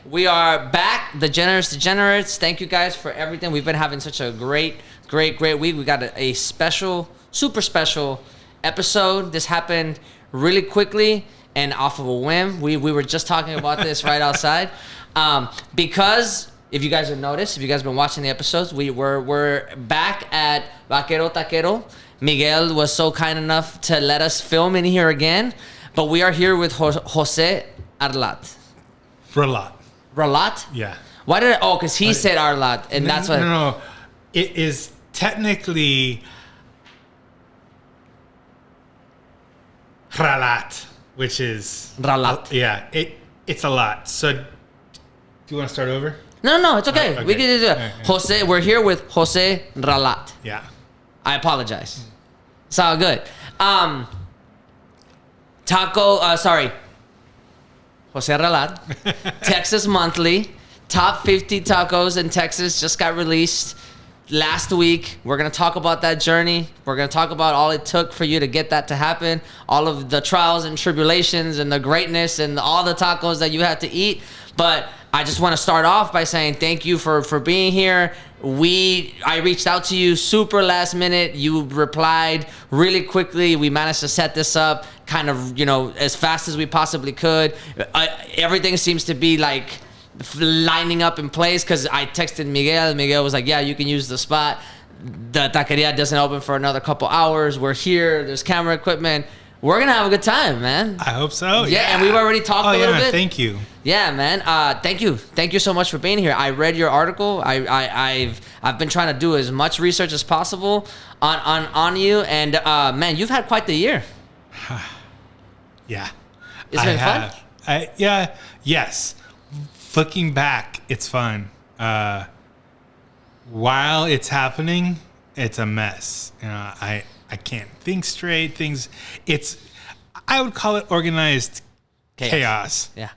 We are back. Degenerates. Thank you guys for everything. We've been having such a great week. We got a special, super special episode. This happened really quickly and off of a whim. We were just talking about this right outside. Because if you guys have noticed, if you guys have been watching the episodes, we're back at Vaquero Taquero. Miguel was so kind enough to let us film in here again, but we are here with Jose Arlat. Ralat? Yeah. Why did because he said Arlat, and that's what... No. It is technically Ralat, which is... Ralat. Yeah, it's a lot. So, do you want to start over? No, it's okay. Okay. We can do it. Okay. Jose, we're here with Jose Ralat. Yeah. I apologize. It's all good. Jose Ralat, Texas Monthly, top 50 tacos in Texas just got released last week. We're going to talk about that journey. We're going to talk about all it took for you to get that to happen, all of the trials and tribulations and the greatness and all the tacos that you had to eat. But I just want to start off by saying thank you for being here. I reached out to you super last minute. You replied really quickly. We managed to set this up kind of, as fast as we possibly could. Everything seems to be like lining up in place because I texted Miguel. Miguel was like, yeah, you can use the spot. The taqueria doesn't open for another couple hours. We're here. There's camera equipment. We're going to have a good time, man. I hope so. Yeah, and we've already talked a little bit. Thank you. Yeah, man. Thank you. Thank you so much for being here. I read your article. I've been trying to do as much research as possible on you, and man, you've had quite the year. Yeah. It's been fun? Yes. Looking back, it's fun. While it's happening, it's a mess. I can't think straight. I would call it organized chaos. Yeah.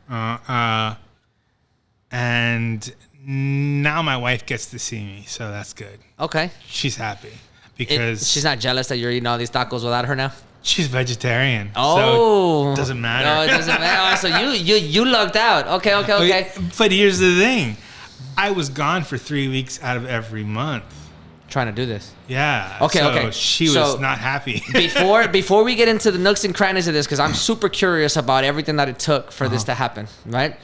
And now my wife gets to see me, so that's good. Okay. She's happy because she's not jealous that you're eating all these tacos without her now. she's vegetarian. Oh. So it doesn't matter. No, it doesn't matter. So you lucked out. Okay. But here's the thing. I was gone for 3 weeks out of every month. Trying to do this. Yeah. Okay. She was not happy. before we get into the nooks and crannies of this, because I'm super curious about everything that it took for this to happen, right?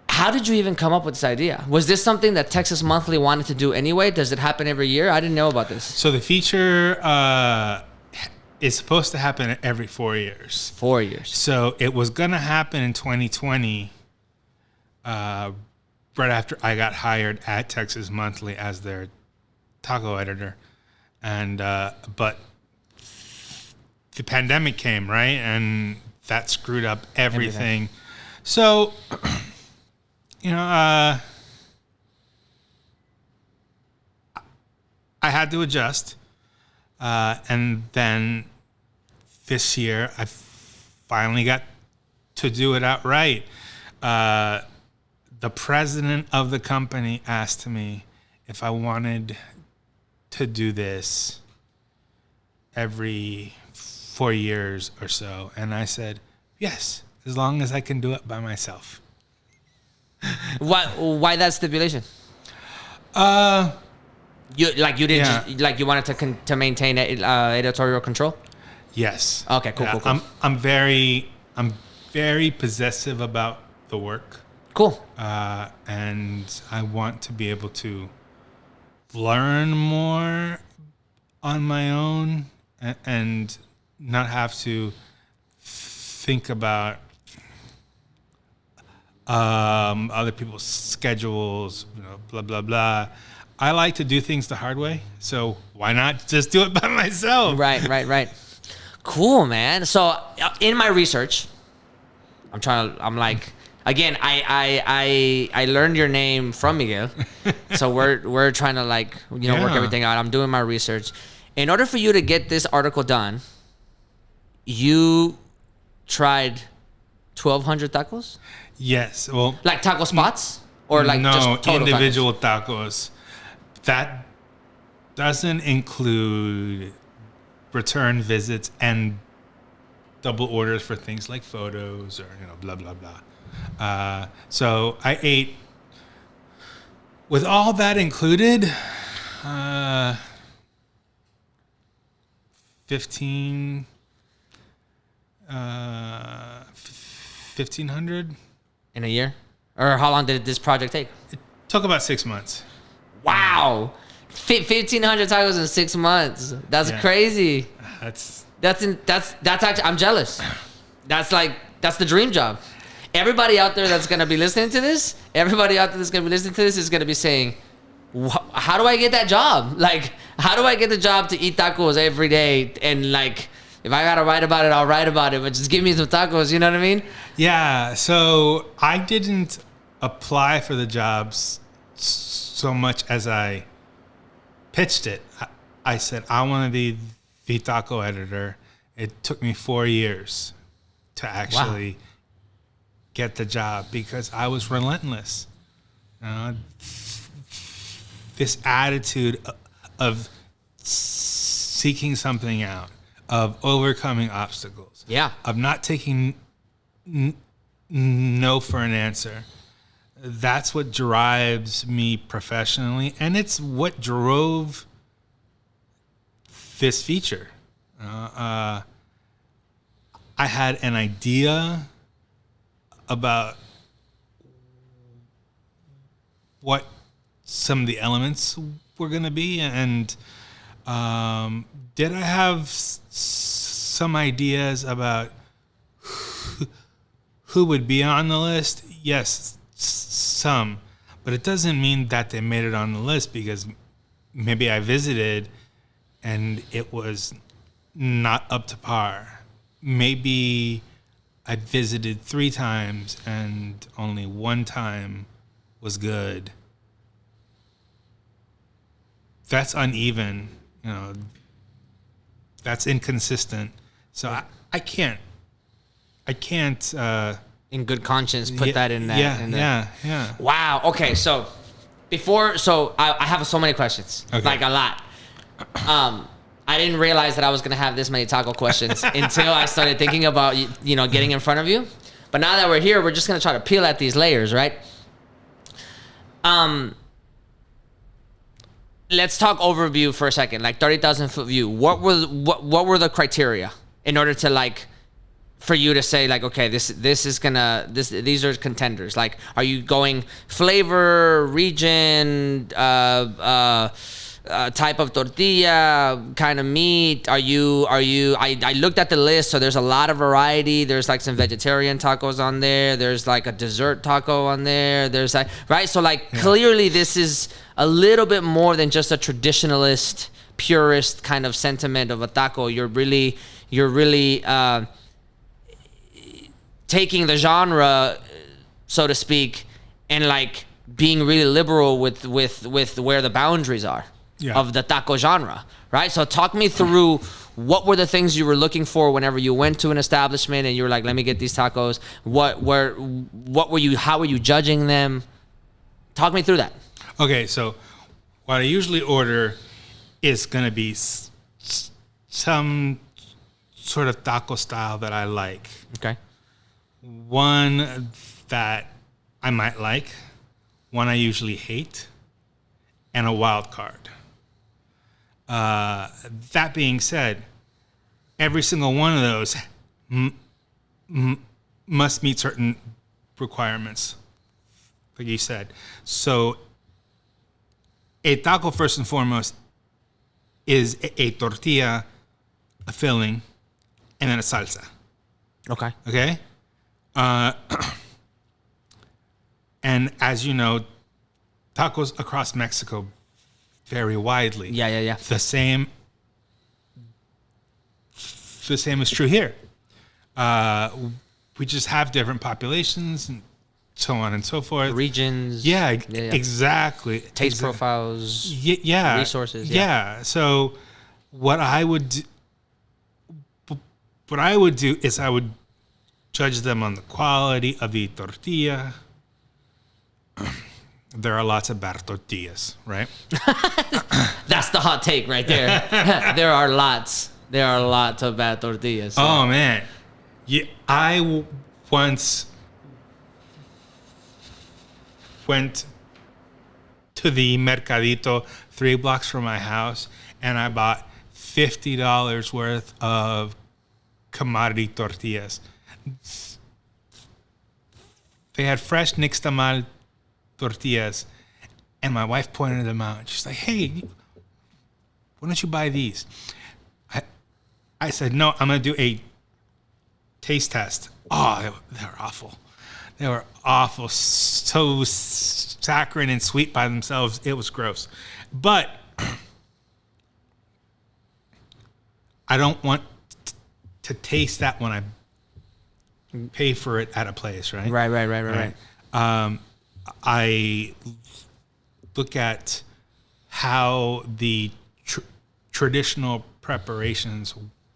How did you even come up with this idea? Was this something that Texas Monthly wanted to do anyway? Does it happen every year? I didn't know about this. So the feature is supposed to happen every 4 years. 4 years. So it was going to happen in 2020, right after I got hired at Texas Monthly as their taco editor. And but the pandemic came, right? And that screwed up everything. So... I had to adjust. And then this year, I finally got to do it outright. The president of the company asked me if I wanted to do this every 4 years or so. And I said, yes, as long as I can do it by myself. Why that stipulation? You wanted to maintain editorial control? Yes. Okay, cool. I'm very possessive about the work. Cool. And I want to be able to learn more on my own and not have to think about other people's schedules, blah, blah, blah. I like to do things the hard way, so why not just do it by myself? Right. Cool, man. So in my research, I learned your name from Miguel, so we're trying to work everything out. I'm doing my research. In order for you to get this article done, you tried 1,200 tacos? Yes. Well, like taco spots or just total individual tacos. That doesn't include return visits and double orders for things like photos or blah blah blah. So I ate with all that included. 1,500 in a year, or how long did this project take? It took about 6 months. Wow, 1,500 tacos in 6 months. That's crazy. That's actually, I'm jealous. That's the dream job. Everybody out there that's gonna be listening to this, is gonna be saying, how do I get that job? Like, how do I get the job to eat tacos every day? And like, if I gotta write about it, I'll write about it, but just give me some tacos, you know what I mean? Yeah, so I didn't apply for the jobs so much as I pitched it. I said, I want to be the taco editor. It took me 4 years to actually get the job because I was relentless. This attitude of seeking something out, of overcoming obstacles, of not taking no for an answer. That's what drives me professionally, and it's what drove this feature. I had an idea about what some of the elements were going to be, and did I have some ideas about who would be on the list? Yes, some, but it doesn't mean that they made it on the list because maybe I visited and it was not up to par. Maybe I visited 3 times and only 1 time was good. That's uneven, that's inconsistent. So I can't in good conscience put that in that. Yeah. Wow. Okay. So I have so many questions, like a lot. I didn't realize that I was going to have this many taco questions until I started thinking about, getting in front of you. But now that we're here, we're just going to try to peel at these layers, right? Let's talk overview for a second, like 30,000 foot view. What were the criteria in order to for you to say okay, these are contenders? Like, are you going flavor, region, type of tortilla, kind of meat? I looked at the list, so there's a lot of variety. There's some vegetarian tacos on there. There's a dessert taco on there. There's right. So clearly this is a little bit more than just a traditionalist, purist kind of sentiment of a taco. You're really taking the genre, so to speak, and being really liberal with where the boundaries are of the taco genre, right? So talk me through what were the things you were looking for whenever you went to an establishment and you were like, let me get these tacos. What were you? How were you judging them? Talk me through that. Okay, so what I usually order is gonna be some sort of taco style that I like. Okay. One that I might like, one I usually hate, and a wild card. That being said, every single one of those must meet certain requirements, like you said. So a taco, first and foremost, is a tortilla, a filling, and then a salsa. Okay. Okay? And as you know, tacos across Mexico vary widely. Yeah. The same is true here. We just have different populations and so on and so forth. Regions. Yeah. Exactly. Taste profiles. Yeah. Resources. Yeah. So what I would do is I would judge them on the quality of the tortilla. There are lots of bad tortillas, right? That's the hot take right there. There are lots of bad tortillas. So. Oh man, Yeah, once went to the Mercadito 3 blocks from my house, and I bought $50 worth of commodity tortillas. They had fresh nixtamal tortillas, and my wife pointed them out. She's like, "Hey, why don't you buy these?" I said, "No, I'm going to do a taste test." Oh, they were awful. They were awful. So saccharine and sweet by themselves. It was gross. But I don't want to taste that when I pay for it at a place, right? Right. I look at how the traditional preparations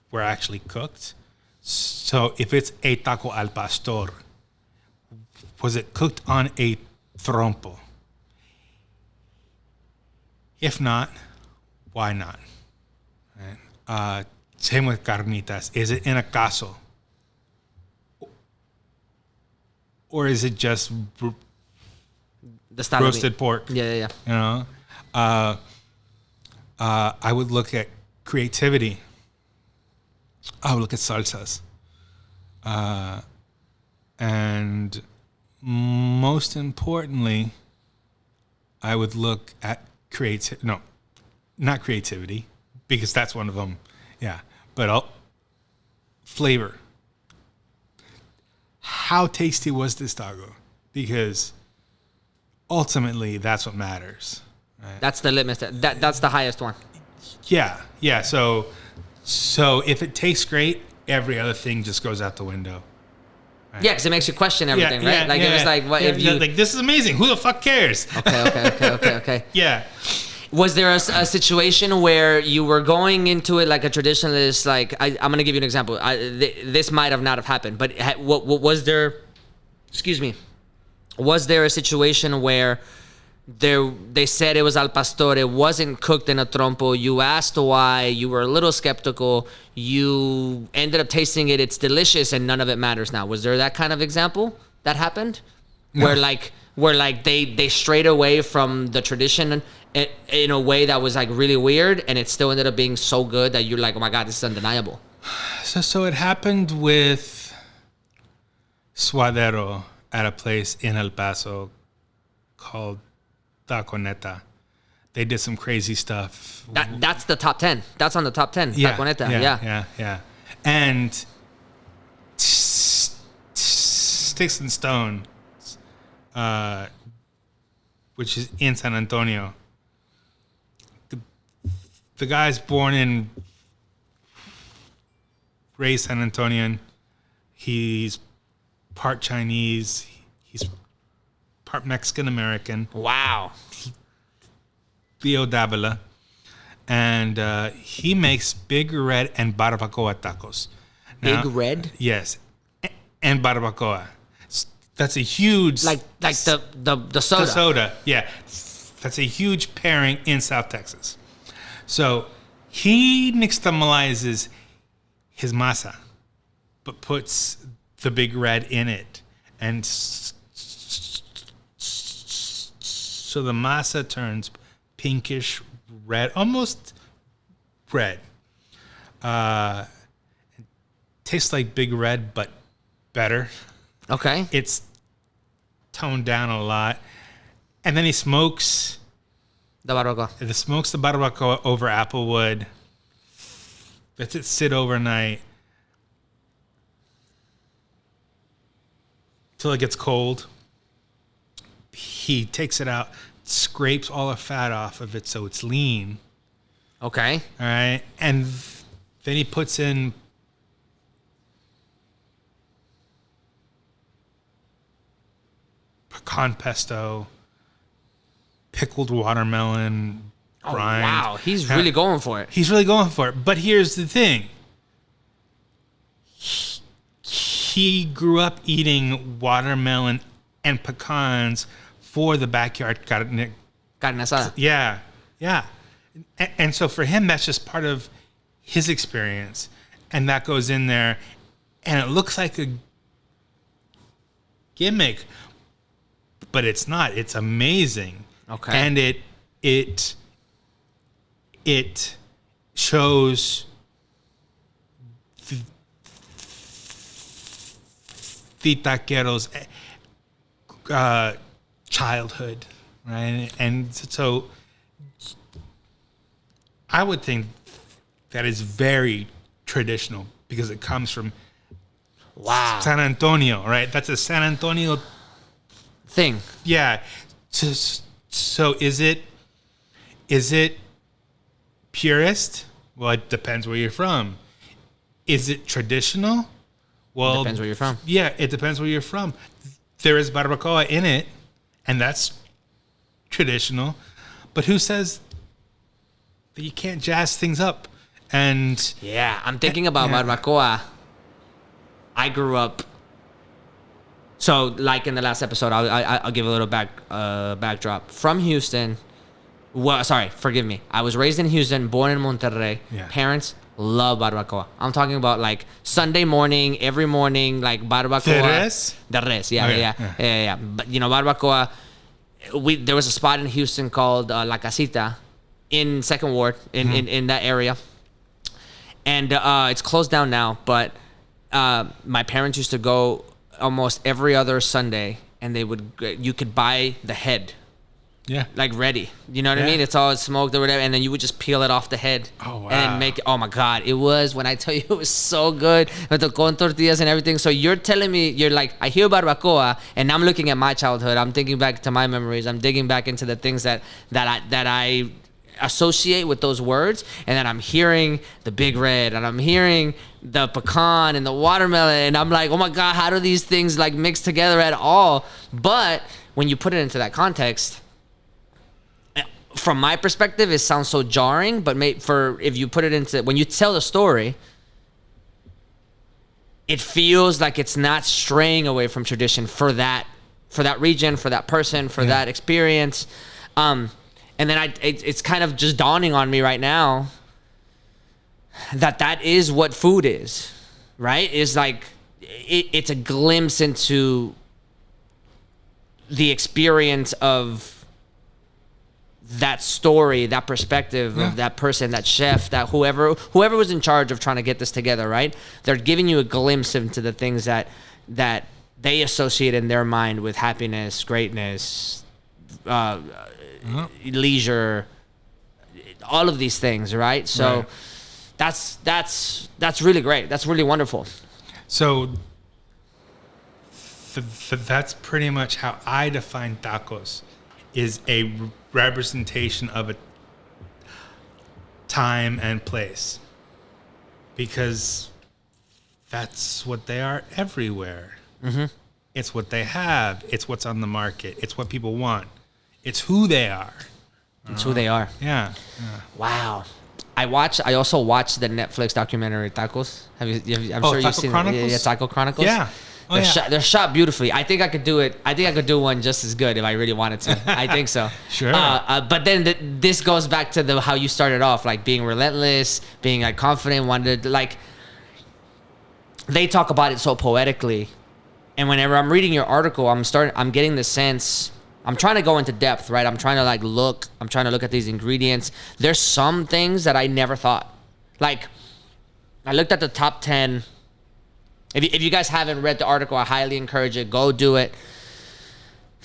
were actually cooked. So if it's a taco al pastor, was it cooked on a trompo? If not, why not? Right? Same with carnitas. Is it in a caso? Or is it just The roasted pork? Yeah. You know? I would look at creativity. I would look at salsas. And most importantly, I would look at not creativity, because that's one of them. Yeah. But flavor. How tasty was this taco? Because ultimately, that's what matters. Right? That's the litmus. That's the highest one. Yeah. So if it tastes great, every other thing just goes out the window. Right? Yeah, because it makes you question everything, right? Like it was like, what if you like, this is amazing? Who the fuck cares? Okay. Yeah. Was there a situation where you were going into it like a traditionalist? Like I'm going to give you an example. This might have not have happened, but what was there? Excuse me. Was there a situation where they said it was al pastor, it wasn't cooked in a trompo, you asked why, you were a little skeptical, you ended up tasting it, it's delicious, and none of it matters now? Was there that kind of example that happened? No. Where they strayed away from the tradition in a way that was like really weird, and it still ended up being so good that you're like, oh my God, this is undeniable? So it happened with Suadero at a place in El Paso called Taco Neta. They did some crazy stuff. That's the top 10. That's on the top 10. Yeah, Taco Neta. Yeah. And Sticks and Stone, which is in San Antonio. The guy's born and raised San Antonian. He's part Chinese. He's part Mexican American. Wow. Leo Davila. And he makes Big Red and Barbacoa tacos. Now, Big Red? Yes. And Barbacoa. That's a huge... Like the soda. The soda, yeah. That's a huge pairing in South Texas. So he nixtamalizes his masa, but puts the Big Red in it. And so the masa turns pinkish red, almost red. Tastes like Big Red, but better. Okay. It's toned down a lot. And then he smokes the barbacoa. Smokes the barbacoa over applewood. Lets it sit overnight till it gets cold. He takes it out, scrapes all the fat off of it so it's lean. Okay. All right. And then he puts in pecan pesto, pickled watermelon, rind. Wow. He's really going for it. He's really going for it. But here's the thing. He grew up eating watermelon and pecans for the backyard carne asada. Yeah. And so for him, that's just part of his experience. And that goes in there. and it looks like a gimmick, but it's not. It's amazing. Okay. And it shows the taquero's childhood, right? And so I would think that is very traditional because it comes from San Antonio, right? That's a San Antonio thing. Yeah. So is it purist? Well, it depends where you're from. Is it traditional? Well, Depends where you're from. Yeah, it depends where you're from. There is barbacoa in it, and that's traditional. But who says that you can't jazz things up? And Yeah, I'm thinking about barbacoa. I grew up. So, like in the last episode, I'll give a little backdrop. From Houston. Well, sorry, forgive me. I was raised in Houston, born in Monterrey. Yeah. Parents love barbacoa. I'm talking about like Sunday morning, every morning, like barbacoa. The res, yeah. But barbacoa. There was a spot in Houston called La Casita, in Second Ward, in that area, and it's closed down now. But my parents used to go almost every other Sunday, and you could buy the head. Yeah. Like ready. You know what I mean? It's all smoked or whatever. And then you would just peel it off the head. Oh, wow. And make it. Oh, my God. It was, when I tell you, it was so good. With the con tortillas and everything. So you're telling me, you're like, I hear barbacoa, and I'm looking at my childhood. I'm thinking back to my memories. I'm digging back into the things that I associate with those words. And then I'm hearing the Big Red, and I'm hearing the pecan and the watermelon. And I'm like, oh, my God, how do these things like mix together at all? But when you put it into that context, from my perspective, it sounds so jarring, but if you put it into, when you tell the story, it feels like it's not straying away from tradition for that region, for that person, for that experience. And then it's kind of just dawning on me right now that is what food is, right? It's like, it's a glimpse into the experience of that story, that perspective of that person, that chef, that whoever was in charge of trying to get this together, right? They're giving you a glimpse into the things that they associate in their mind with happiness, greatness, leisure, all of these things, right? So that's really great. That's really wonderful. So that's pretty much how I define tacos, is a representation of a time and place, because that's what they are everywhere. Mm-hmm. It's what they have. It's what's on the market. It's what people want. It's who they are. It's who they are. Yeah. Wow. I also watched the Netflix documentary Tacos. I'm sure you've seen Chronicles? it. Yeah, Taco Chronicles. Yeah. They're shot beautifully. I think I could do it. I think I could do one just as good if I really wanted to. I think so. Sure. But then this goes back to how you started off, like being relentless, being like confident, wanted, like, they talk about it so poetically. And whenever I'm reading your article, I'm getting the sense, I'm trying to go into depth, right? I'm trying to look at these ingredients. There's some things that I never thought. Like, I looked at the top 10. If you guys haven't read the article, I highly encourage it. Go do it.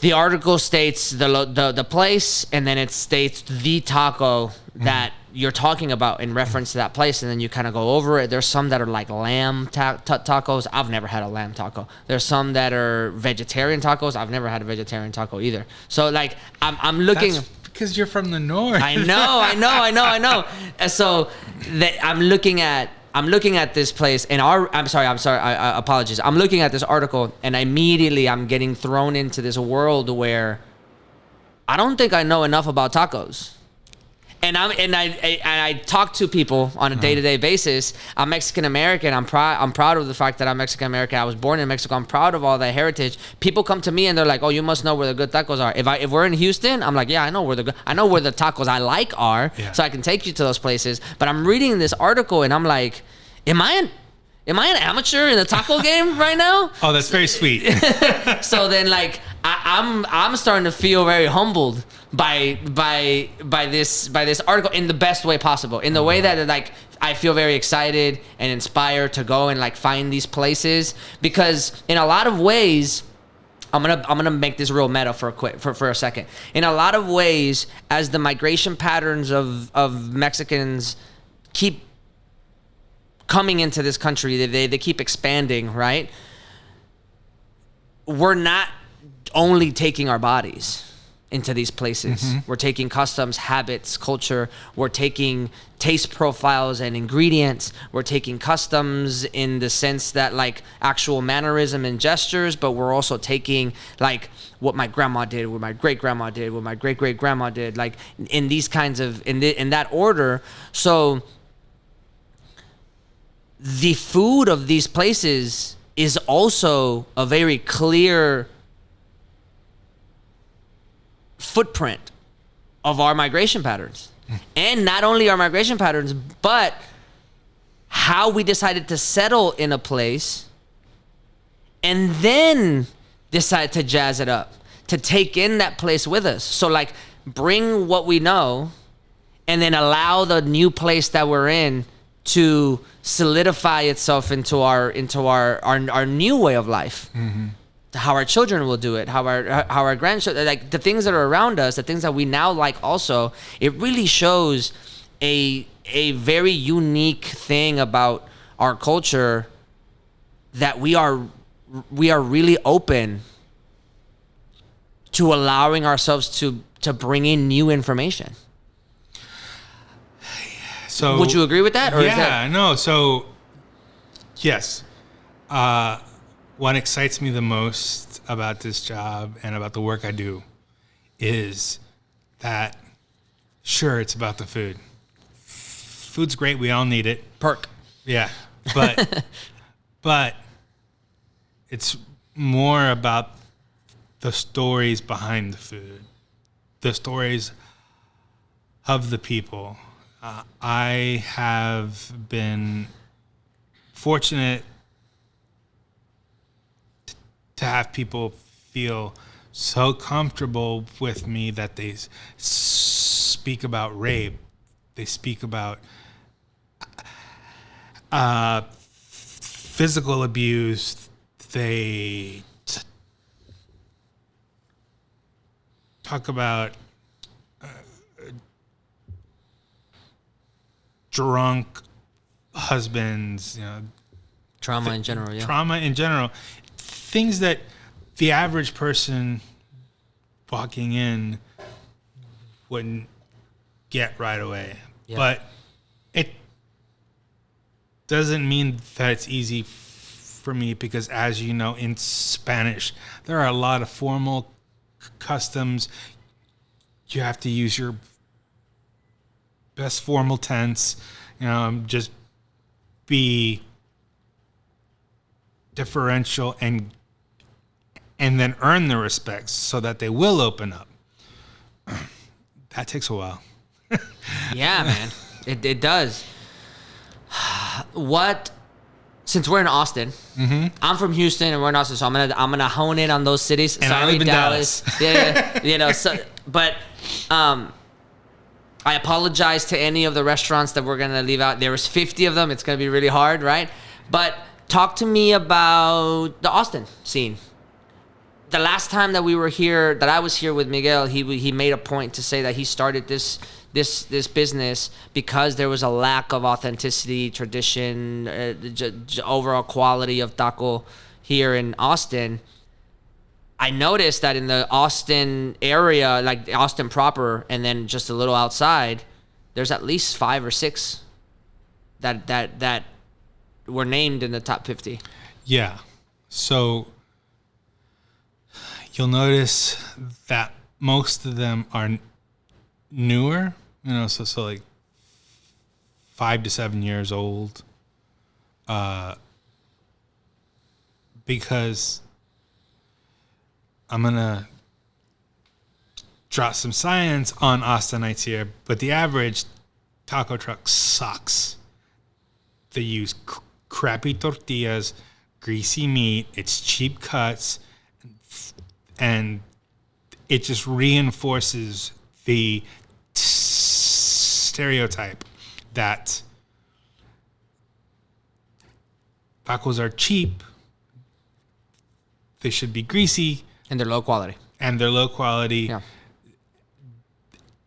The article states the place, and then it states the taco that you're talking about in reference to that place, and then you kind of go over it. There's some that are like lamb tacos. I've never had a lamb taco. There's some that are vegetarian tacos. I've never had a vegetarian taco either. So like I'm looking. That's because you're from the north. I know. So I'm looking at this place, and apologies. I'm looking at this article, and immediately I'm getting thrown into this world where I don't think I know enough about tacos. And I talk to people on a day-to-day basis. I'm Mexican American. I'm proud of the fact that I'm Mexican American. I was born in Mexico. I'm proud of all that heritage. People come to me and they're like, "Oh, you must know where the good tacos are." If we're in Houston, I'm like, "Yeah, I know where the tacos I like are." Yeah. So I can take you to those places. But I'm reading this article and I'm like, am I Am I an amateur in the taco game right now? Oh, that's very sweet. So then, like, I'm starting to feel very humbled by this article in the best way possible, in the way that, like, I feel very excited and inspired to go and, like, find these places, because in a lot of ways, I'm gonna make this real meta for a second. In a lot of ways, as the migration patterns of Mexicans keep coming into this country, they keep expanding, right? We're not only taking our bodies into these places. Mm-hmm. We're taking customs, habits, culture. We're taking taste profiles and ingredients. We're taking customs in the sense that, like, actual mannerism and gestures, but we're also taking, like, what my grandma did, what my great grandma did, what my great great grandma did, like, in these kinds of in that order. So the food of these places is also a very clear footprint of our migration patterns. And not only our migration patterns, but how we decided to settle in a place and then decide to jazz it up, to take in that place with us. So, like, bring what we know and then allow the new place that we're in to solidify itself into our new way of life. Mm-hmm. How our children will do it, how our grandchildren, like, the things that are around us, the things that we now like also. It really shows a very unique thing about our culture, that we are really open to allowing ourselves to bring in new information. So would you agree with that? Or yeah, is that... no. So yes. What excites me the most about this job and about the work I do is that, sure, it's about the food. Food's great. We all need it. Perk. Yeah. But it's more about the stories behind the food, the stories of the people. I have been fortunate to have people feel so comfortable with me that they speak about rape, they speak about physical abuse, they talk about drunk husbands, trauma in general. Yeah. Trauma in general. Things that the average person walking in wouldn't get right away. Yeah. But it doesn't mean that it's easy for me, because, as you know, in Spanish, there are a lot of formal customs. You have to use your best formal tense, just be differential and then earn the respect so that they will open up. That takes a while. Yeah, man. It does. Since we're in Austin, mm-hmm. I'm from Houston and we're in Austin, so I'm gonna hone in on those cities. And I live in Dallas. Yeah. But I apologize to any of the restaurants that we're gonna leave out. There was 50 of them. It's gonna be really hard, right? But talk to me about the Austin scene. The last time that I was here with Miguel, he made a point to say that he started this business because there was a lack of authenticity, tradition, overall quality of taco here in Austin. I noticed that in the Austin area, like Austin proper, and then just a little outside, there's at least 5 or 6 that were named in the top 50. Yeah. So you'll notice that most of them are newer, so like 5 to 7 years old, because I'm going to drop some science on Austinites here, but the average taco truck sucks. They use crappy tortillas, greasy meat. It's cheap cuts, and it just reinforces the stereotype that tacos are cheap, they should be greasy, And they're low quality. and they're low quality, Yeah.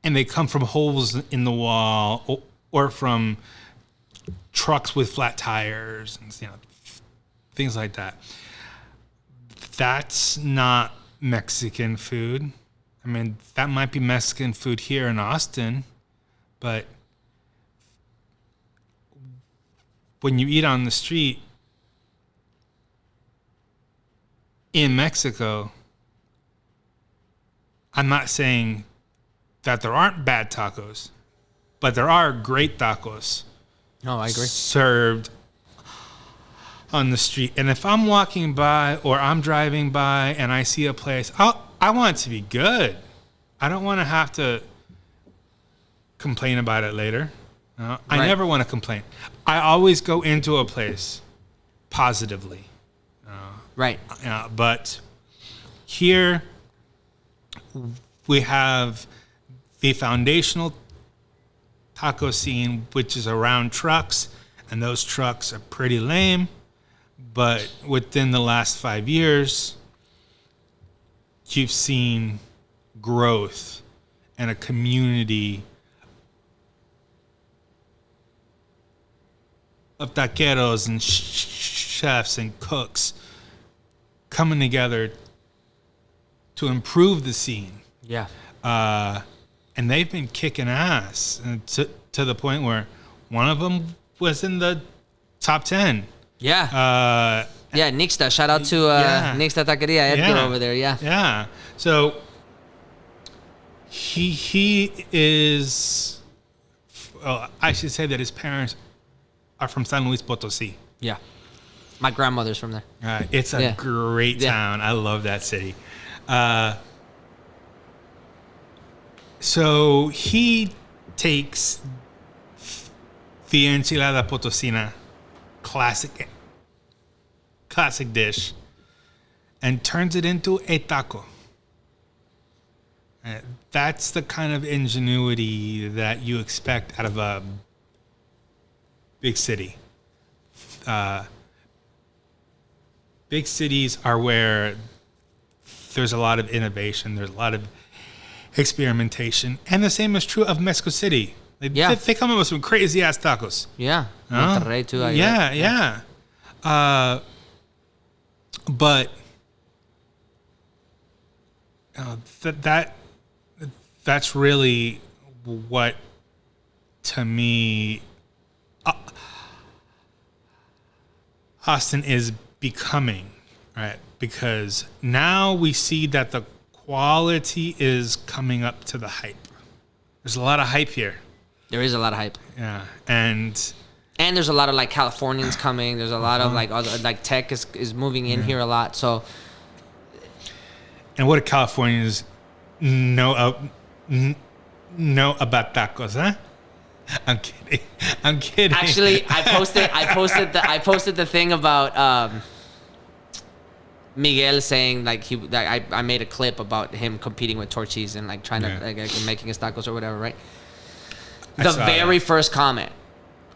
and they come from holes in the wall or from trucks with flat tires and things like that. That's not Mexican food. I mean, that might be Mexican food here in Austin, but when you eat on the street in Mexico, I'm not saying that there aren't bad tacos, but there are great tacos. No, I agree. Served on the street. And if I'm walking by or I'm driving by and I see a place, I want it to be good. I don't want to have to complain about it later. I Right. never want to complain. I always go into a place positively. Right. But here we have the foundational taco scene, which is around trucks, and those trucks are pretty lame. But within the last 5 years, you've seen growth and a community of taqueros and chefs and cooks coming together to improve the scene. Yeah. And they've been kicking ass to the point where one of them was in the top 10. Yeah. Yeah, Nixta. Shout out to Nixta Taqueria, Edgar over there. Yeah. Yeah. So he is, I should say that his parents are from San Luis Potosí. Yeah. My grandmother's from there. It's a great town. I love that city. So he takes the enchilada potosina, classic dish, and turns it into a taco. That's the kind of ingenuity that you expect out of a big city. Big cities are where there's a lot of innovation. There's a lot of experimentation. And the same is true of Mexico City. They come up with some crazy ass tacos. Yeah. Monterrey too. Yeah. But that's really what, to me, Austin is becoming, right? Because now we see that the quality is coming up to the hype. There's a lot of hype here. There is a lot of hype. Yeah, and there's a lot of like Californians coming. There's a lot of like other, like tech is moving in here a lot. So, and what do Californians know about tacos, huh? I'm kidding. Actually, I posted the thing about Miguel saying like I made a clip about him competing with Torchy's and like trying to like making his tacos or whatever, right? The very first comment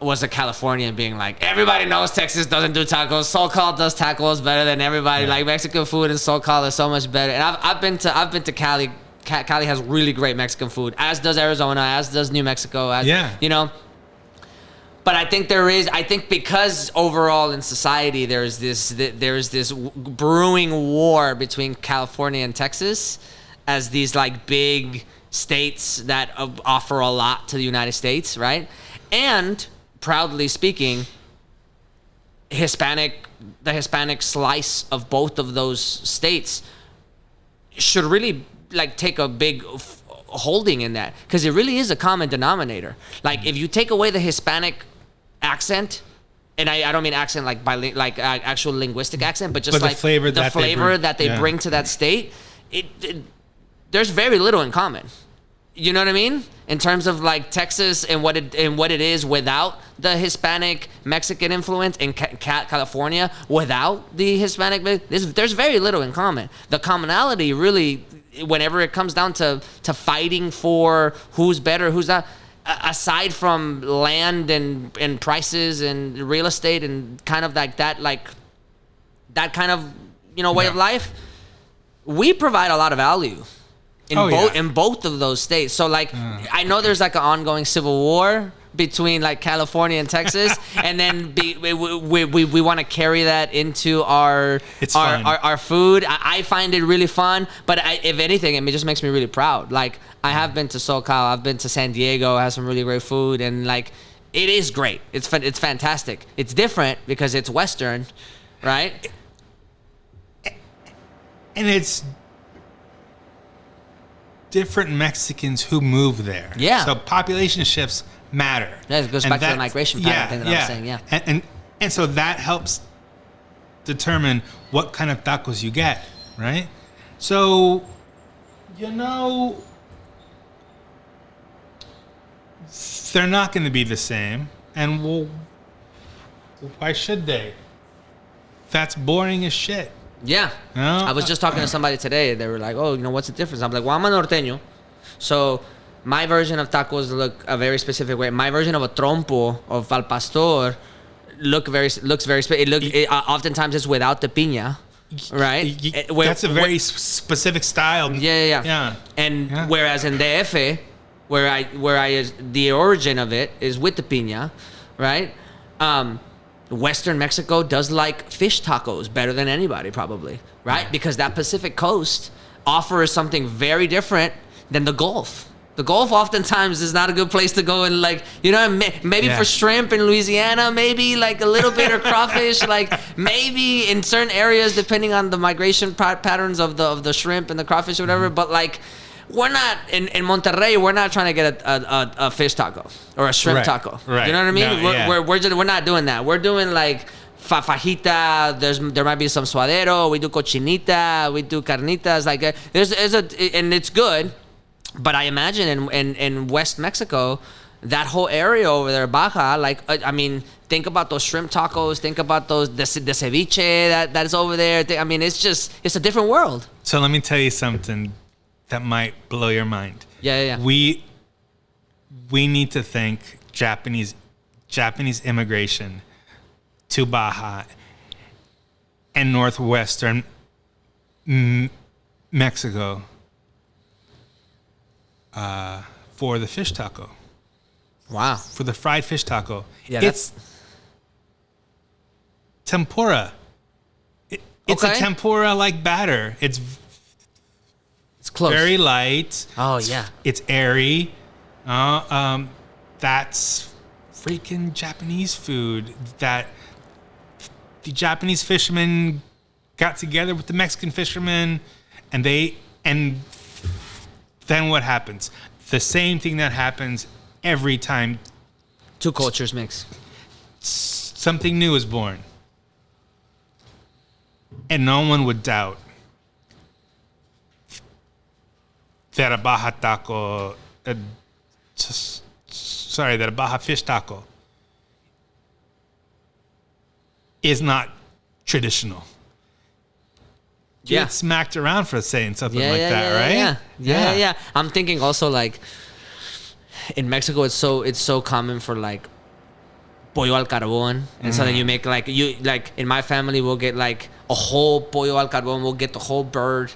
was a Californian being like, everybody knows Texas doesn't do tacos. SoCal does tacos better than everybody. Like Mexican food in SoCal is so much better. And I've been to Cali. Cali has really great Mexican food, as does Arizona, as does New Mexico. You know. But I think because overall in society there's this brewing war between California and Texas as these like big states that offer a lot to the United States, right? And proudly speaking, the Hispanic slice of both of those states should really like take a big holding in that, because it really is a common denominator. Like if you take away the Hispanic accent, and I don't mean accent like actual linguistic accent, but just like the flavor that they bring to that state, it there's very little in common. You know what I mean? In terms of like Texas and what it is without the Hispanic Mexican influence, in California without the Hispanic, there's very little in common. The commonality really, whenever it comes down to fighting for who's better, who's not, aside from land and prices and real estate and kind of like that kind of way of life, we provide a lot of value. In both of those states. So like I know there's like an ongoing civil war between like California and Texas, and then we want to carry that into our food. I find it really fun, but if anything, it just makes me really proud. Like I have been to SoCal, I've been to San Diego, has some really great food, and like it is great. It's fantastic. It's different because it's Western, right? And it's different Mexicans who move there. Yeah. So population shifts matter. Yeah, it goes back to the migration pattern thing that I was saying. Yeah. And so that helps determine what kind of tacos you get, right? So, they're not going to be the same. And why should they? That's boring as shit. Yeah. I was just talking to somebody today. They were like, oh, what's the difference? I'm like, well, I'm a norteño. So my version of tacos look a very specific way. My version of a trompo of al pastor looks very oftentimes it's without the piña, right? That's a very specific style. Yeah. And whereas in DF, where the origin of it is with the piña, right? Western Mexico does like fish tacos better than anybody probably, right? Because that Pacific coast offers something very different than the Gulf. The Gulf oftentimes is not a good place to go and maybe for shrimp in Louisiana, maybe like a little bit, or crawfish, like maybe in certain areas depending on the migration patterns of the shrimp and the crawfish or whatever, but like we're not in Monterrey. We're not trying to get a fish taco or a shrimp taco. Right. You know what I mean? No, We're not doing that. We're doing like fajita. There might be some suadero. We do cochinita. We do carnitas. Like and it's good. But I imagine in West Mexico, that whole area over there, Baja, think about those shrimp tacos. Think about the ceviche that is over there. It's a different world. So let me tell you something that might blow your mind. Yeah. We need to thank Japanese immigration to Baja and northwestern Mexico for the fish taco. Wow. For the fried fish taco. Yeah, it's tempura. It's a tempura like batter. It's close. Very light. Oh, yeah. It's airy. That's freaking Japanese food that the Japanese fishermen got together with the Mexican fishermen, and then what happens? The same thing that happens every time two cultures mix. Something new is born. And no one would doubt that a Baja taco, that a Baja fish taco is not traditional. You get smacked around for saying something right? Yeah. I'm thinking also like in Mexico, it's so common for like pollo al carbón, and so then you make like in my family we'll get like a whole pollo al carbón. We'll get the whole bird,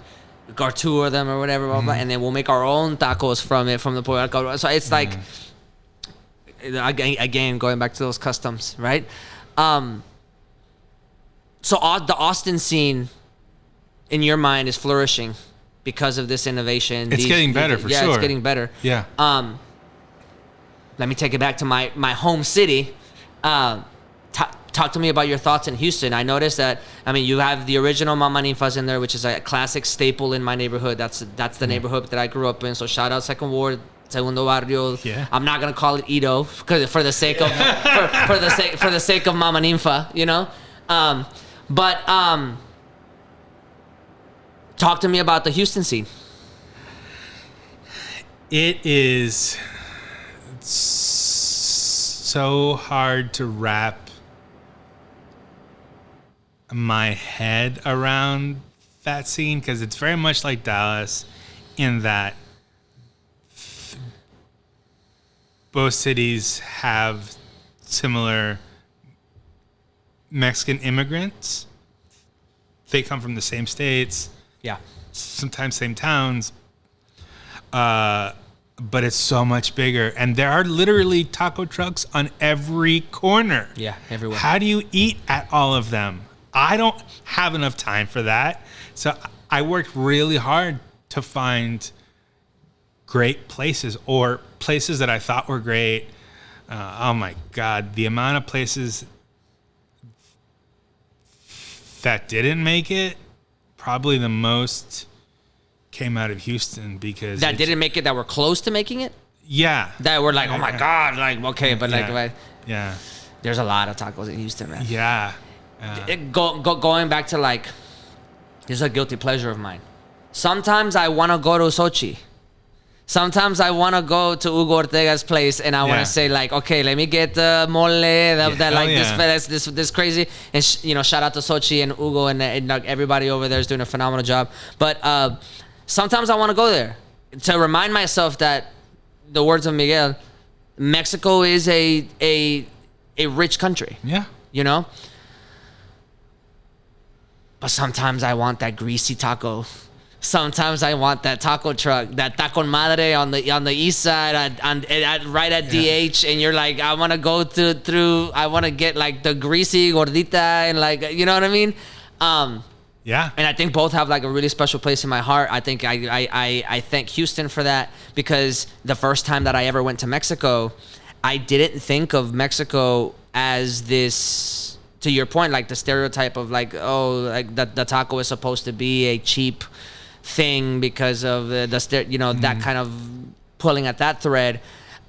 or two of them or whatever, blah, blah, and then we'll make our own tacos from the pollo al carbón. So it's like again going back to those customs, right? So the Austin scene, in your mind, is flourishing because of this innovation. It's getting better for sure. Yeah, it's getting better. Yeah. Let me take it back to my home city. Talk to me about your thoughts in Houston. I noticed that, you have the original Mama Ninfas in there, which is a classic staple in my neighborhood. That's the neighborhood that I grew up in. So shout out Second Ward, Segundo Barrio. Yeah. I'm not gonna call it Ito for the sake of for the sake of Mama Ninfa, But talk to me about the Houston scene. It is so hard to wrap my head around that scene because it's very much like Dallas in that both cities have similar Mexican immigrants. They come from the same states, Yeah. sometimes same towns, but it's so much bigger. And there are literally taco trucks on every corner. Yeah, everywhere. How do you eat at all of them? I don't have enough time for that. So I worked really hard to find great places or places that I thought were great. Oh my God, the amount of places that didn't make it, probably the most came out of Houston because That didn't make it, that were close to making it? Yeah. That were like, oh my God, like, okay, but like, Yeah. there's a lot of tacos in Houston, man. Yeah. Going back to like, this is a guilty pleasure of mine. Sometimes I want to go to Sochi. Sometimes I want to go to Hugo Ortega's place and I want to say like, okay, let me get the mole, this crazy. And shout out to Sochi and Hugo and like everybody over there is doing a phenomenal job. But sometimes I want to go there to remind myself that, the words of Miguel, Mexico is a rich country. Yeah. You know? But sometimes I want that greasy taco. Sometimes I want that taco truck, that taco madre on the east side, right at DH, and you're like, I want to go through. I want to get like the greasy gordita and like, you know what I mean? Yeah. And I think both have like a really special place in my heart. I think I thank Houston for that, because the first time that I ever went to Mexico, I didn't think of Mexico as this, to your point, like the stereotype of like, oh, like the taco is supposed to be a cheap thing because of that kind of pulling at that thread.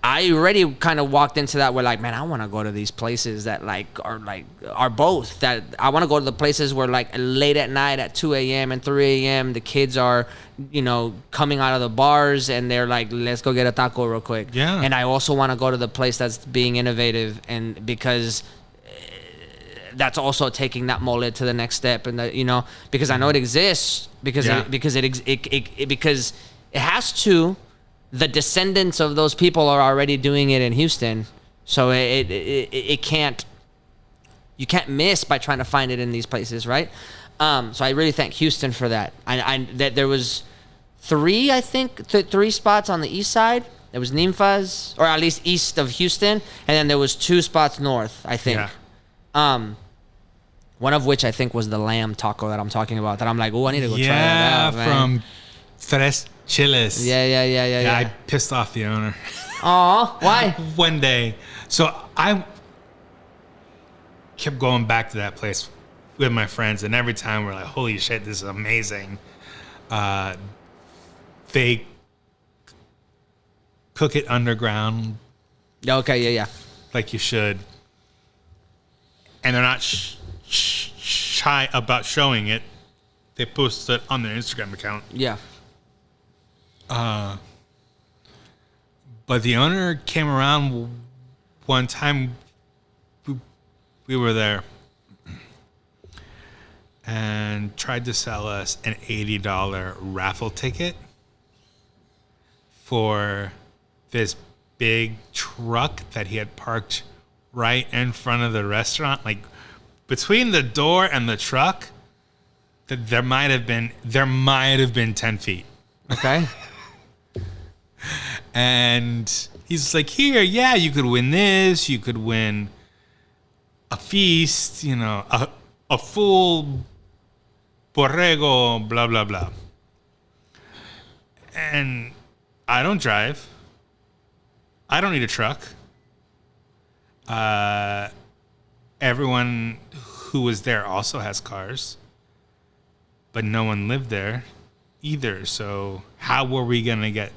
I already kind of walked into that where like, man, I want to go to these places that are both. That I want to go to the places where like late at night at 2 a.m. and 3 a.m. the kids are, coming out of the bars and they're like, let's go get a taco real quick. Yeah. And I also want to go to the place that's being innovative, and because that's also taking that mole to the next step, and because I know it exists, because it has to. The descendants of those people are already doing it in Houston, so it can't. You can't miss by trying to find it in these places, right? So I really thank Houston for that. That there was three spots on the east side. There was Ninfas, or at least east of Houston, and then there was 2 spots north, I think. Yeah. One of which I think was the lamb taco that I'm talking about. That I'm like, oh, I need to go try that out, man. From Tres Chiles. Yeah. I pissed off the owner. Aw, why? One day. So I kept going back to that place with my friends, and every time we're like, holy shit, this is amazing. They cook it underground. Okay, yeah. Like you should. And they're not shy about showing it. They post it on their Instagram account. Yeah. But the owner came around one time. We were there and tried to sell us an $80 raffle ticket for this big truck that he had parked right in front of the restaurant. Like between the door and the truck, there might have been 10 feet. Okay. And he's like, here, yeah, you could win this. You could win a feast, a full borrego, blah, blah, blah. And I don't drive. I don't need a truck. Everyone who was there also has cars, but no one lived there either. So how were we going to get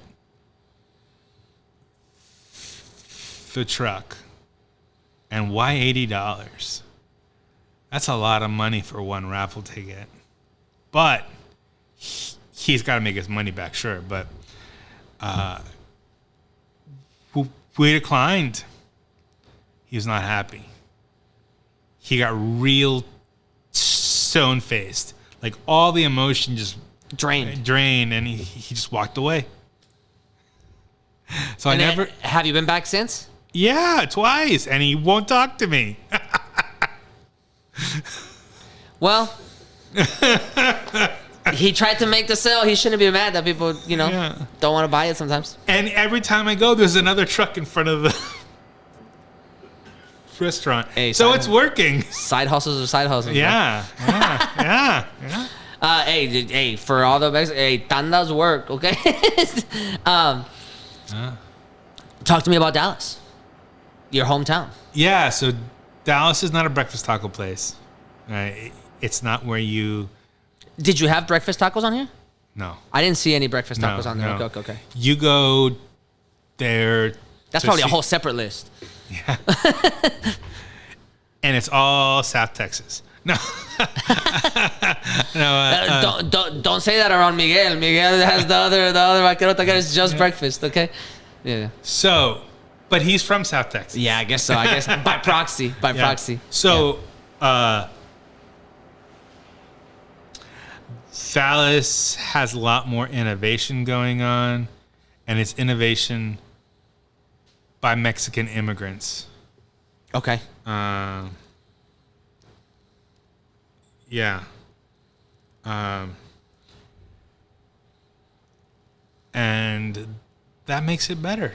the truck? And why $80? That's a lot of money for one raffle ticket. But he's got to make his money back, sure. But we declined. He was not happy. He got real stone-faced. Like all the emotion just drained, and he just walked away. So And I never. have you been back since? Yeah, twice, and he won't talk to me. Well, he tried to make the sale. He shouldn't be mad that people, don't want to buy it sometimes. And every time I go, there's another truck in front of the restaurant. Hey, so it's working. Side hustles are side hustles. Yeah. Hey, for all the tandas work, okay? Talk to me about Dallas, your hometown. Yeah, so Dallas is not a breakfast taco place. Right? It's not where you... Did you have breakfast tacos on here? No. I didn't see any breakfast tacos on there. No. Okay. You go there... That's probably a whole separate list. Yeah. And it's all South Texas. No. Don't say that around Miguel. Miguel has the other vaquero taquero is just breakfast, okay? Yeah. So, but he's from South Texas. Yeah, I guess so. By proxy. Proxy. So, Dallas has a lot more innovation going on, and it's innovation by Mexican immigrants. Okay. Yeah. And that makes it better,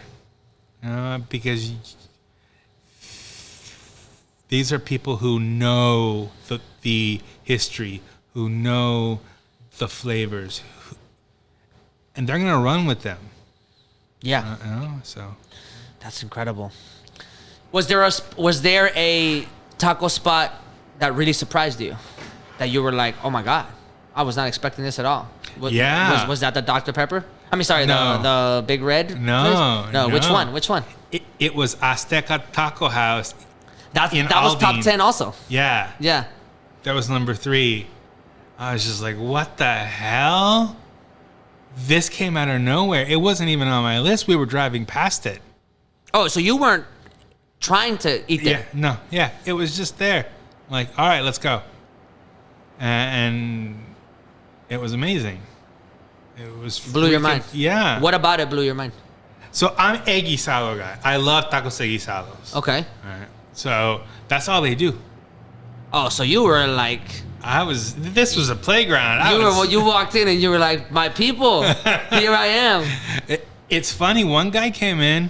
because these are people who know the history, who know the flavors, and they're gonna run with them. Yeah. So That's incredible. Was there a taco spot that really surprised you, that you were like, oh my God, I was not expecting this at all? Yeah. Was that the Dr. Pepper? I mean, sorry, No. the Big Red? No, place? No. Which one? it was Azteca Taco House. That in was top Aldine. 10 also. Yeah. Yeah. That was number 3. I was just like, what the hell? This came out of nowhere. It wasn't even on my list. We were driving past it. Oh, so you weren't trying to eat there? Yeah, no, yeah. It was just there. Like, all right, let's go. And it was amazing. It was Blew your mind. Yeah. What about it blew your mind? So I'm a guisado guy. I love tacos de guisados. Okay. All right. So that's all they do. Oh, so you were like... This was a playground. You walked in and you were like, my people, here I am. It's funny. One guy came in,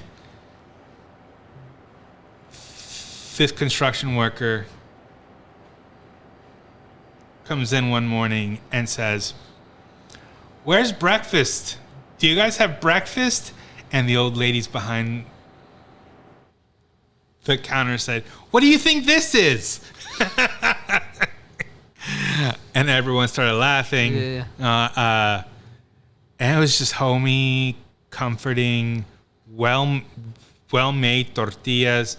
this construction worker comes in one morning and says, where's breakfast? Do you guys have breakfast? And the old ladies behind the counter said, what do you think this is? And everyone started laughing. Yeah. And it was just homey, comforting, well-made tortillas.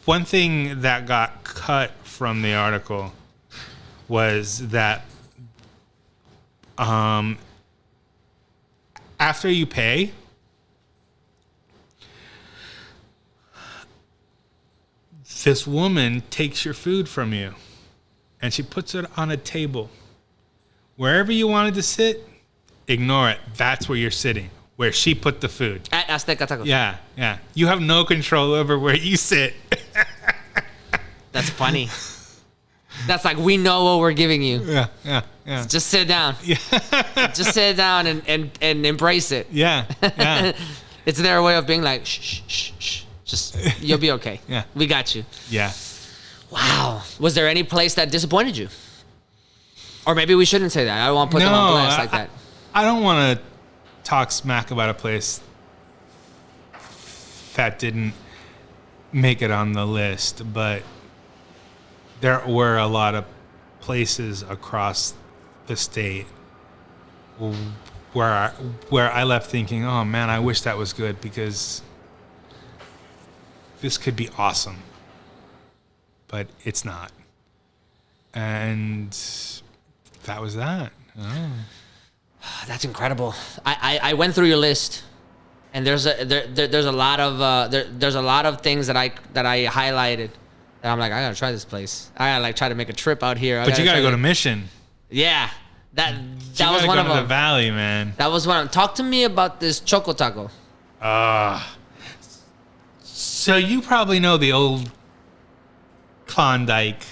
One thing that got cut from the article was that after you pay, this woman takes your food from you and she puts it on a table. Wherever you wanted to sit, ignore it. That's where you're sitting, where she put the food. At Azteca Tacos. Yeah. You have no control over where you sit. That's funny. That's like, we know what we're giving you. Yeah. Just sit down. Yeah. Just sit down and embrace it. Yeah. It's their way of being like, shh. Just, you'll be okay. Yeah. We got you. Yeah. Wow. Was there any place that disappointed you? Or maybe we shouldn't say that. I don't want to put them on blast like that. I don't want to talk smack about a place that didn't make it on the list, but there were a lot of places across the state where I left thinking, oh man, I wish that was good because this could be awesome. But it's not. And that was that. Oh. That's incredible. I went through your list And there's a lot of there's a lot of things that I highlighted. And I'm like, I gotta try this place. I gotta like try to make a trip out here. But you gotta go to Mission. Yeah, that You was gotta one go of to them. the Valley, man. That was one of them. Talk to me about this Choco Taco. So you probably know the old Klondike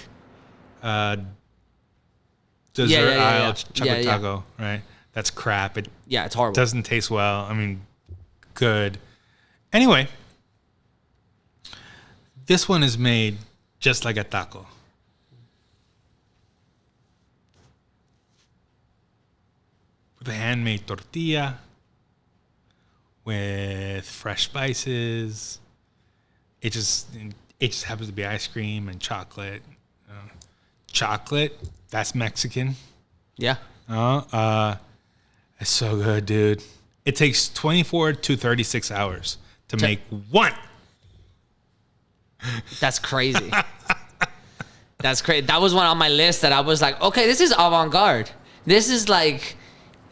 dessert aisle Choco Taco, right? That's crap. It's horrible. Doesn't taste well. I mean, good. Anyway, this one is made just like a taco. With a handmade tortilla, with fresh spices. It just happens to be ice cream and chocolate. Chocolate, that's Mexican. Yeah. It's so good, dude. It takes 24 to 36 hours to make one. That's crazy. That's crazy. That was one on my list that I was like, okay, this is avant-garde. This is like,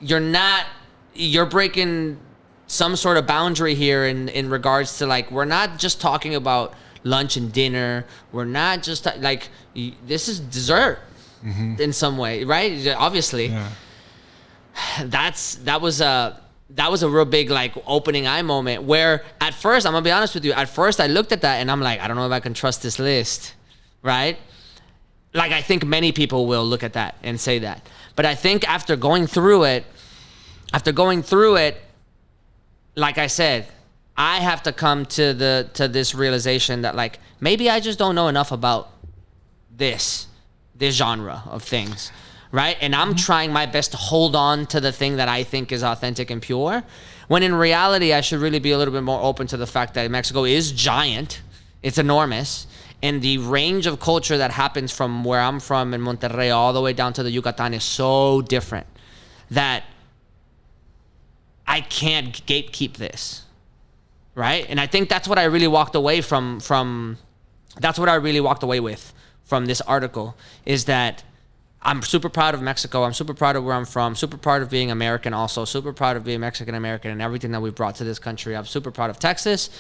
you're breaking some sort of boundary here in regards to like, we're not just talking about lunch and dinner. We're not just like, this is dessert in some way, right? Obviously. Yeah. That was a real big like opening eye moment where at first, I'm gonna be honest with you, at first I looked at that and I'm like, I don't know if I can trust this list, right? Like I think many people will look at that and say that. But I think after going through it, like I said, I have to come to this realization that like maybe I just don't know enough about this genre of things. Right? And I'm trying my best to hold on to the thing that I think is authentic and pure. When in reality, I should really be a little bit more open to the fact that Mexico is giant. It's enormous. And the range of culture that happens from where I'm from in Monterrey all the way down to the Yucatan is so different that I can't gatekeep this. Right? And I think that's what I really walked away that's what I really walked away with from this article is that I'm super proud of Mexico. I'm super proud of where I'm from. Super proud of being American also. Super proud of being Mexican American and everything that we brought to this country. I'm super proud of Texas.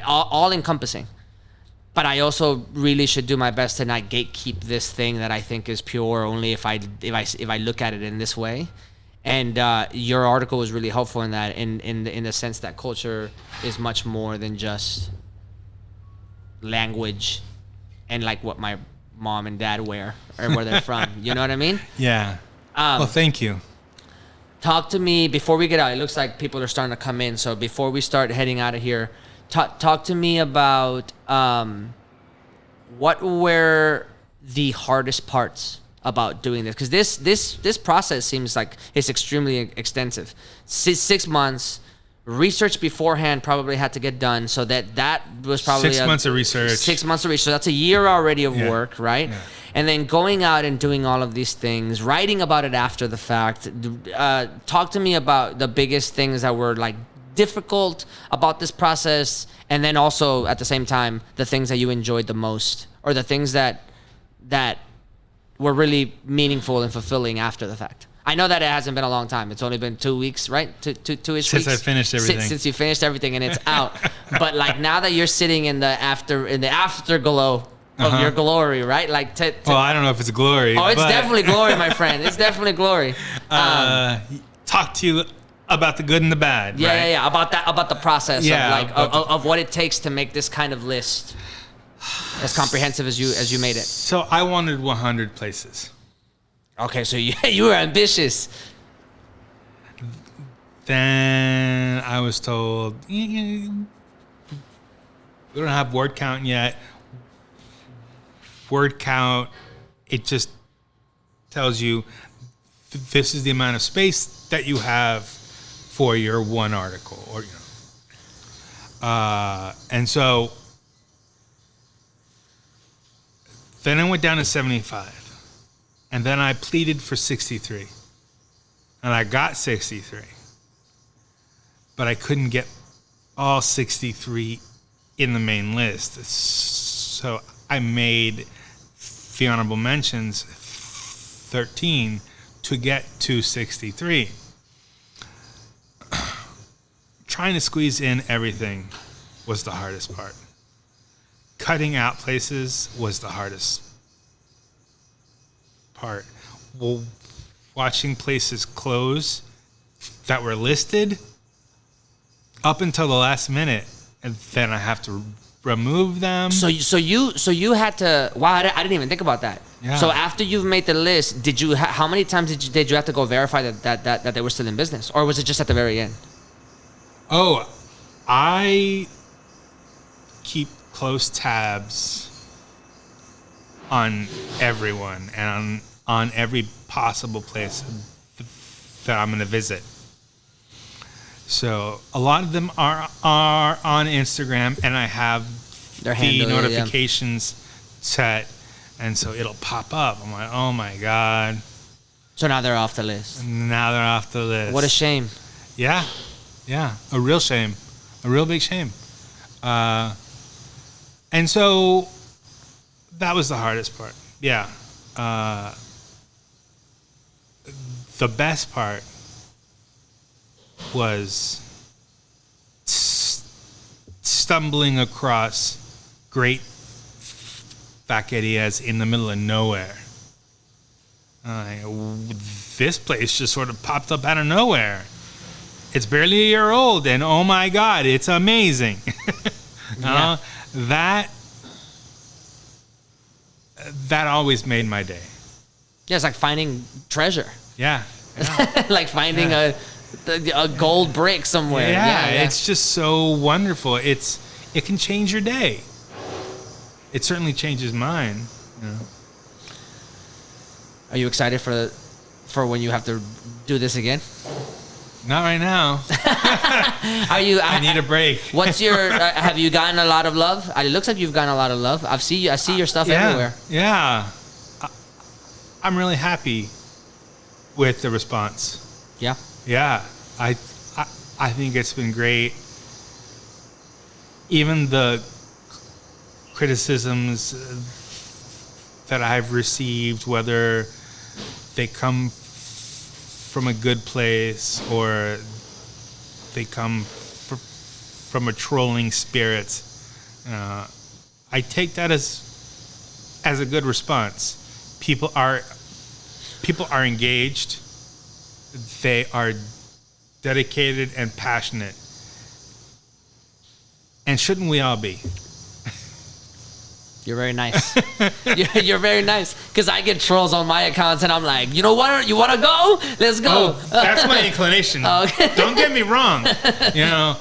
All encompassing. But I also really should do my best to not gatekeep this thing that I think is pure only if I look at it in this way. And your article was really helpful in that, in the sense that culture is much more than just language and like what my mom and dad wear or where they're from. You know what I mean? Yeah. Well, thank you. Talk to me before we get out. It looks like people are starting to come in. So before we start heading out of here, talk to me about what were the hardest parts about doing this? Because this process seems like it's extremely extensive. 6 months. Research beforehand probably had to get done, so that was probably 6 months of research. 6 months of research. So that's a year already of work, right? Yeah. And then going out and doing all of these things, writing about it after the fact. Talk to me about the biggest things that were like difficult about this process, and then also at the same time the things that you enjoyed the most, or the things that were really meaningful and fulfilling after the fact. I know that it hasn't been a long time. It's only been 2 weeks, right? Two-ish weeks. Since I finished everything. Since you finished everything and it's out. But like now that you're sitting in the afterglow of your glory, right? Like well, I don't know if it's glory. Oh, it's definitely glory, my friend. It's definitely glory. Talk to you about the good and the bad. Yeah, right? yeah. About the process of what it takes to make this kind of list as comprehensive as you made it. So I wanted 100 places. Okay, so you were ambitious. Then I was told, we don't have word count yet. Word count, it just tells you this is the amount of space that you have for your one article, or and so then I went down to 75. And then I pleaded for 63. And I got 63. But I couldn't get all 63 in the main list. So I made the honorable mentions 13 to get to 63. trying to squeeze in everything was the hardest part. Cutting out places was the hardest part. Well, watching places close that were listed up until the last minute, and then I have to remove them. So you had to. Wow, I didn't even think about that. Yeah. So after you've made the list, did you? How many times did you have to go verify that they were still in business, or was it just at the very end? Oh, I keep close tabs on everyone and on every possible place that I'm going to visit. So a lot of them are on Instagram, and I have Their the handle, notifications set, and so it'll pop up. I'm like, oh my God. So now they're off the list. Now they're off the list. What a shame. Yeah, a real shame, a real big shame. And so that was the hardest part. Yeah. The best part was stumbling across great taquerias in the middle of nowhere. This place just sort of popped up out of nowhere. It's barely a year old, and oh my God, it's amazing. Yeah. That always made my day. Yeah, it's like finding treasure. Yeah. Like finding a gold brick somewhere. Yeah, it's just so wonderful. It can change your day. It certainly changes mine. You know? Are you excited for when you have to do this again? Not right now. Are you? I need a break. What's your? Have you gotten a lot of love? It looks like you've gotten a lot of love. I see your stuff everywhere. Yeah. I'm really happy with the response. Yeah. Yeah. I think it's been great. Even the criticisms that I've received, whether they come from a good place or they come from a trolling spirit, I take that as a good response. People are engaged. They are dedicated and passionate. And shouldn't we all be? You're very nice. You're very nice. Because I get trolls on my accounts, and I'm like, you know what? You want to go? Let's go. Oh, that's my inclination. Okay. Don't get me wrong. You know,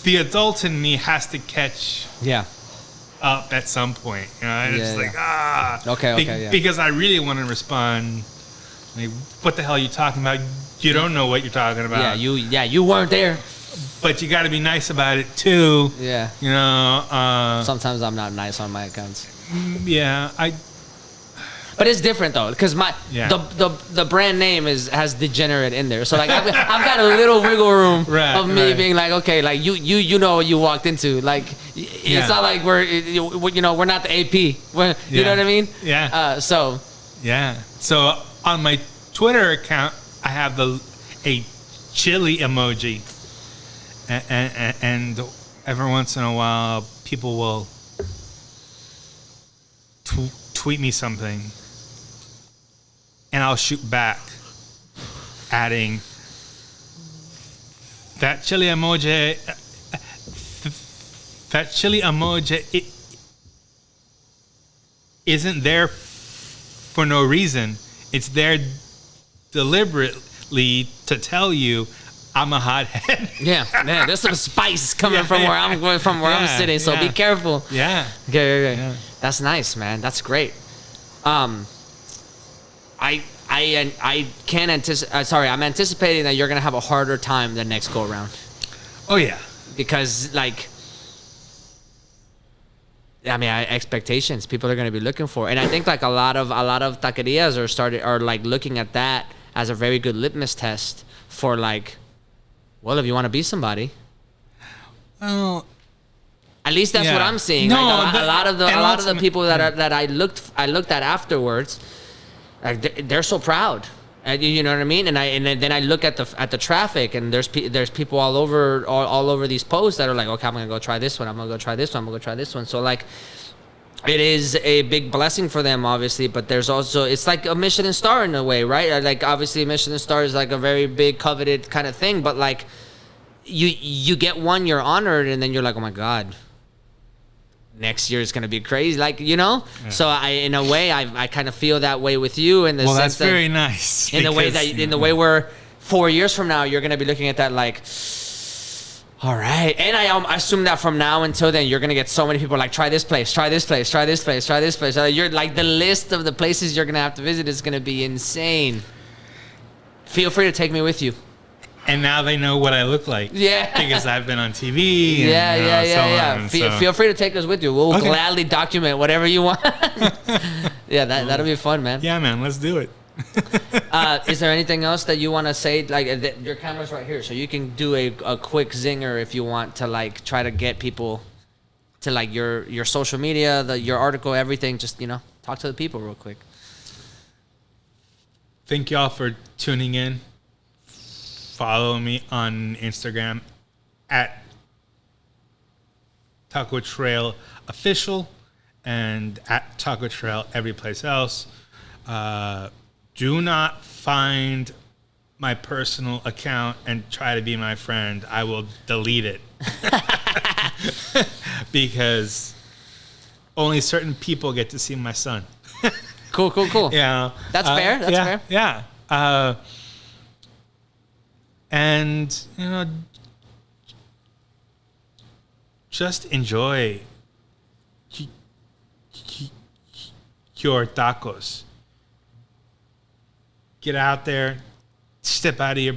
the adult in me has to catch up at some point. You know, and it's like, Okay, because I really want to respond. Like, what the hell are you talking about? You don't know what you're talking about. You weren't there. But you got to be nice about it too. Yeah. You know. Sometimes I'm not nice on my accounts. Yeah, But it's different though, because the brand name has Degenerate in there, so like I've got a little wiggle room of me being like, okay, like you know what you walked into, like it's not like we're not the AP, you know what I mean? Yeah. So on my Twitter account, I have a chili emoji, and every once in a while, people will tweet me something. And I'll shoot back, adding that chili emoji. That chili emoji isn't there for no reason. It's there deliberately to tell you I'm a hothead. Yeah, man, there's some spice coming from where I'm going, from where I'm sitting. So be careful. Yeah. Okay. Yeah. That's nice, man. That's great. I can't anticipate. Sorry, I'm anticipating that you're gonna have a harder time the next go around. Oh yeah. Because expectations people are gonna be looking for, and I think like a lot of taquerias are like looking at that as a very good litmus test for like, well, if you want to be somebody. Well. At least that's what I'm seeing. No, like a lot of the people that I looked at afterwards, like they're so proud, You know what I mean? And then I look at the traffic, and there's people all over these posts that are like, okay, I'm gonna go try this one. I'm gonna go try this one. I'm gonna go try this one. So like, it is a big blessing for them, obviously. But there's also, it's like a Michelin star in a way, right? Like obviously, a Michelin star is like a very big coveted kind of thing. But like, you get one, you're honored, and then you're like, oh my God, next year is gonna be crazy, like, you know. Yeah. So in a way, I kind of feel that way with you in the sense that's very nice. In the way that way where 4 years from now you're gonna be looking at that like, all right. And I assume that from now until then you're gonna get so many people like, try this place, try this place, try this place, try this place. You're like, the list of the places you're gonna have to visit is gonna be insane. Feel free to take me with you. And now they know what I look like. Yeah. Because I've been on TV. And, Feel free to take us with you. We'll gladly document whatever you want. Yeah, that'll be fun, man. Yeah, man. Let's do it. Is there anything else that you want to say? Like, your camera's right here, so you can do a quick zinger if you want to, like, try to get people to, like, your social media, your article, everything. Just, you know, talk to the people real quick. Thank y'all for tuning in. Follow me on Instagram at Taco Trail Official and at Taco Trail every place else. Do not find my personal account and try to be my friend. I will delete it. Because only certain people get to see my son. Cool. Yeah. That's fair. That's fair. Yeah. And, you know, just enjoy your tacos. Get out there, step out of your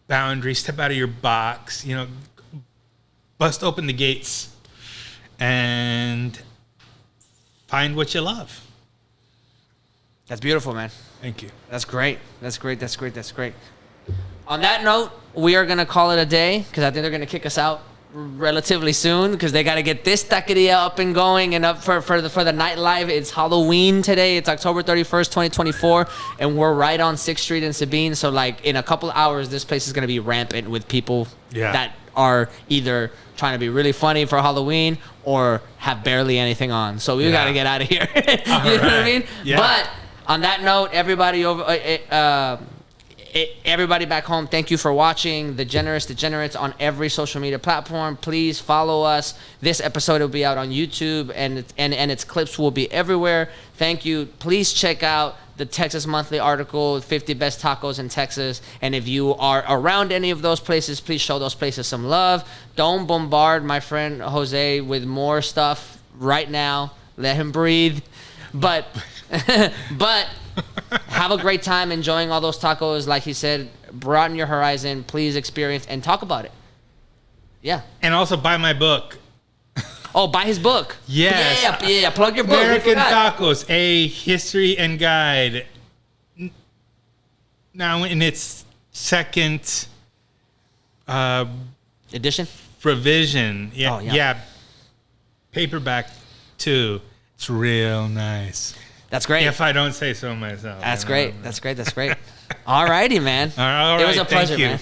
boundary, step out of your box, you know, bust open the gates and find what you love. That's beautiful, man. Thank you. That's great. On that note, we are going to call it a day because I think they're going to kick us out relatively soon because they got to get this taqueria up and going and up for the nightlife. It's Halloween today. It's October 31st, 2024, and we're right on 6th Street in Sabine. So, like, in a couple hours, this place is going to be rampant with people that are either trying to be really funny for Halloween or have barely anything on. So we got to get out of here. You know what I mean? Yeah. But on that note, everybody everybody back home, thank you for watching Degenerates on every social media platform. Please follow us. This episode will be out on YouTube, and its clips will be everywhere. Thank you. Please check out the Texas Monthly article, 50 Best Tacos in Texas. And if you are around any of those places, please show those places some love. Don't bombard my friend Jose with more stuff right now. Let him breathe. But have a great time enjoying all those tacos. Like he said, broaden your horizon. Please experience and talk about it. Yeah. And also buy my book. Oh, buy his book. Yes. Yeah. Plug your book. American Tacos, a history and guide. Now in its second edition? Revision. Yeah. Oh, yeah. Paperback too. It's real nice. That's great. If I don't say so myself. That's great. That's great. All righty, man. All right. It was a pleasure, man.